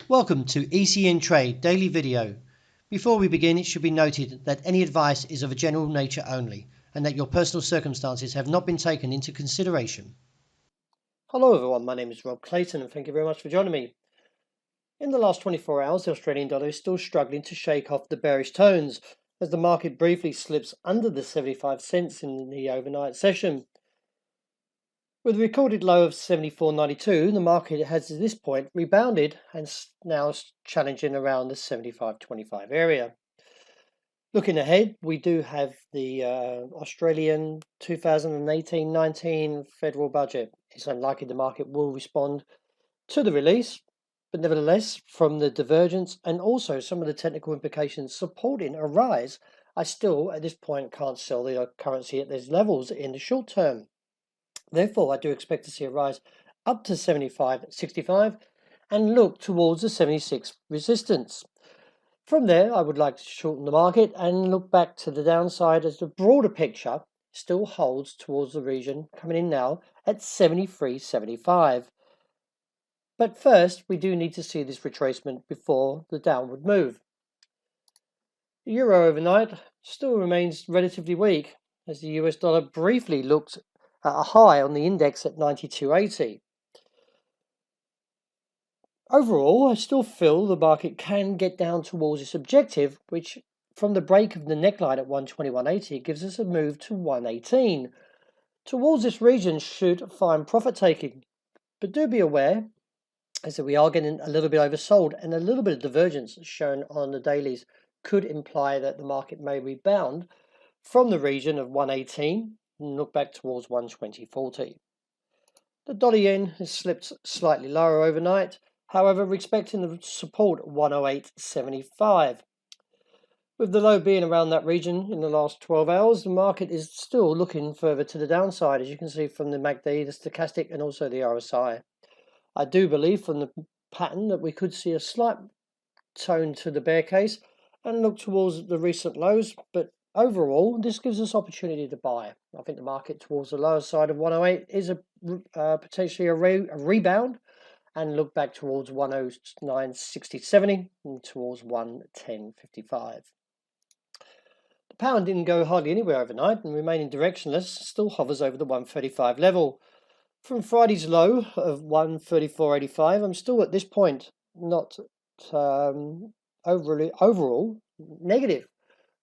Welcome to ECN Trade Daily Video. Before we begin, it should be noted that any advice is of a general nature only and that your personal circumstances have not been taken into consideration. Hello everyone, my name is Rob Clayton and thank you very much for joining me. In the last 24 hours, the Australian dollar is still struggling to shake off the bearish tones as the market briefly slips under the 75 cents in the overnight session. With a recorded low of 74.92, the market has at this point rebounded and now challenging around the 75.25 area. Looking ahead, we do have the Australian 2018-19 federal budget. It's unlikely the market will respond to the release, but nevertheless, from the divergence and also some of the technical implications supporting a rise, I still at this point can't sell the currency at these levels in the short term. Therefore, I do expect to see a rise up to 75.65 and look towards the 76 resistance. From there, I would like to shorten the market and look back to the downside as the broader picture still holds towards the region coming in now at 73.75. But first, we do need to see this retracement before the downward move. The euro overnight still remains relatively weak as the US dollar briefly looked at a high on the index at 92.80. Overall, I still feel the market can get down towards its objective, which from the break of the neckline at 121.80 gives us a move to 118. Towards this region should find profit taking, but do be aware is that we are getting a little bit oversold and a little bit of divergence shown on the dailies could imply that the market may rebound from the region of 118 and look back towards 120.40. The dollar yen has slipped slightly lower overnight, however, we're expecting the support at 108.75. With the low being around that region in the last 12 hours, the market is still looking further to the downside, as you can see from the MACD, the stochastic, and also the RSI. I do believe from the pattern that we could see a slight tone to the bear case and look towards the recent lows, but overall, this gives us opportunity to buy. I think the market towards the lower side of 108 is potentially a rebound and look back towards 109.60-70 and towards 110.55. The pound didn't go hardly anywhere overnight and remaining directionless, still hovers over the 135 level. From Friday's low of 134.85, I'm still at this point not overall negative,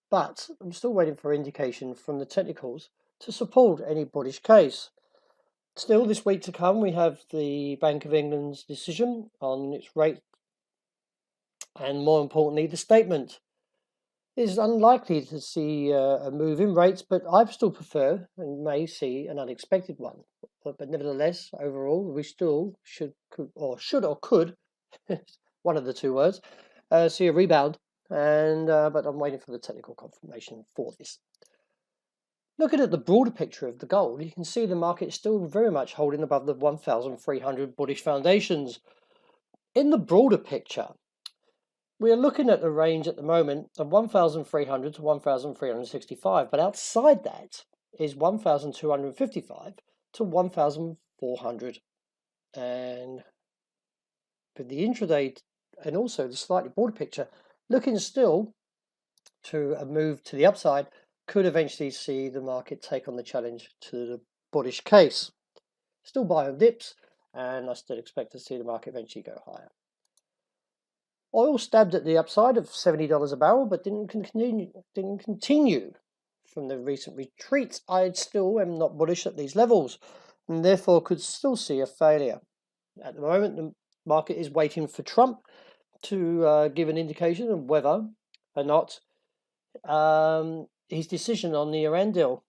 but I'm still waiting for indication from the technicals to support any bullish case. Still, this week to come, we have the Bank of England's decision on its rate and, more importantly, the statement. It is unlikely to see a move in rates, but I still prefer and may see an unexpected one. But nevertheless, overall, we still should or could, one of the two words, see a rebound. But I'm waiting for the technical confirmation for this. Looking at the broader picture of the gold, you can see the market is still very much holding above the 1,300 bullish foundations. In the broader picture, we are looking at the range at the moment of 1,300 to 1,365, but outside that is 1,255 to 1,400. And with the intraday and also the slightly broader picture, looking still to a move to the upside, could eventually see the market take on the challenge to the bullish case. Still buy on dips, and I still expect to see the market eventually go higher. Oil stabbed at the upside of $70 a barrel, but didn't continue from the recent retreat. I still am not bullish at these levels, and therefore could still see a failure. At the moment, the market is waiting for Trump to give an indication of whether or not his decision on the Iran deal,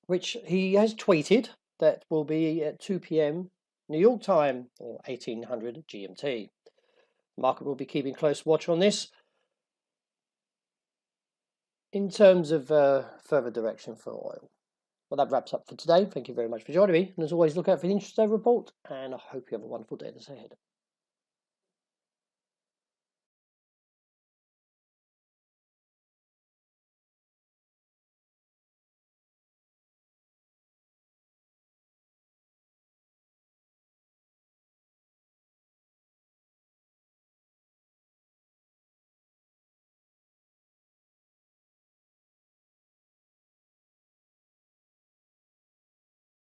which he has tweeted that will be at 2 p.m. New York time or 1800 GMT. The market will be keeping close watch on this in terms of further direction for oil. Well, that wraps up for today. Thank you very much for joining me. And as always, look out for the intraday report, and I hope you have a wonderful day that's ahead.